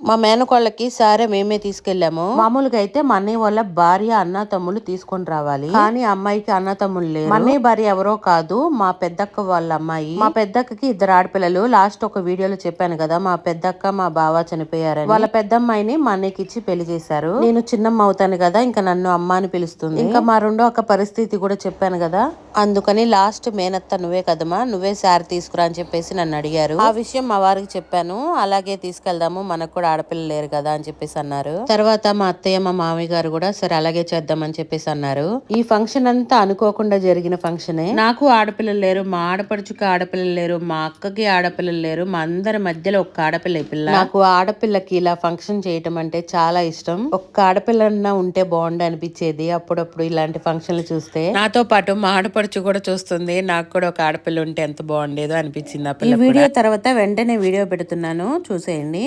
మా మేనకోళ్ళకి సారే మేమే తీసుకెళ్లాము. మామూలుగా అయితే మా అన్నయ్య వాళ్ళ భార్య అన్న తమ్ముళ్ళు తీసుకొని రావాలి, కానీ అమ్మాయికి అన్న తమ్ముళ్ళు లేరు. మా అన్నయ్య భార్య ఎవరో కాదు, మా పెద్దక్క వాళ్ళ అమ్మాయి. మా పెద్దక్కకి 2 ఆడపిల్లలు. లాస్ట్ ఒక వీడియోలో చెప్పాను కదా, మా పెద్దక్క మా బావ చనిపోయారని. వాళ్ళ పెద్దమ్మాయిని మా అన్నయ్యకి ఇచ్చి పెళ్లి చేశారు. నేను చిన్నమ్మ అవుతాను కదా, ఇంకా నన్ను అమ్మ అని పిలుస్తుంది. ఇంకా మా రెండో అక్క పరిస్థితి కూడా చెప్పాను కదా, అందుకని లాస్ట్ మేనత్త నువ్వే కదమ్మా, నువ్వే సారీ తీసుకురా అని చెప్పేసి నన్ను అడిగారు. ఆ విషయం మా వారికి చెప్పాను. అలాగే తీసుకెళ్దాము, మనకు కూడా ఆడపిల్ల లేరు కదా అని చెప్పేసి అన్నారు. తర్వాత మా అత్తయ్య మా మామయ్య గారు కూడా సరే అలాగే చేద్దామని చెప్పేసి అన్నారు. ఈ ఫంక్షన్ అంతా అనుకోకుండా జరిగిన ఫంక్షనే. నాకు ఆడపిల్లలు లేరు, మా ఆడపడుచుకి ఆడపిల్లలు లేరు, మా అక్కకి ఆడపిల్లలు లేరు, మా అందరి మధ్యలో ఒక్క ఆడపిల్ల పిల్ల. నాకు ఆడపిల్లకి ఇలా ఫంక్షన్ చేయటం అంటే చాలా ఇష్టం. ఒక్క ఆడపిల్లన్నా ఉంటే బాగుండు అనిపించేది అప్పుడప్పుడు ఇలాంటి ఫంక్షన్లు చూస్తే. నాతో పాటు మా ఆడపడుచు కూడా చూస్తుంది, నాకు కూడా ఒక ఆడపిల్ల ఉంటే ఎంత బాగుండేదో అనిపించింది. ఆ పిల్ల. ఈ వీడియో తర్వాత వెంటనే వీడియో పెడుతున్నాను, చూసేయండి.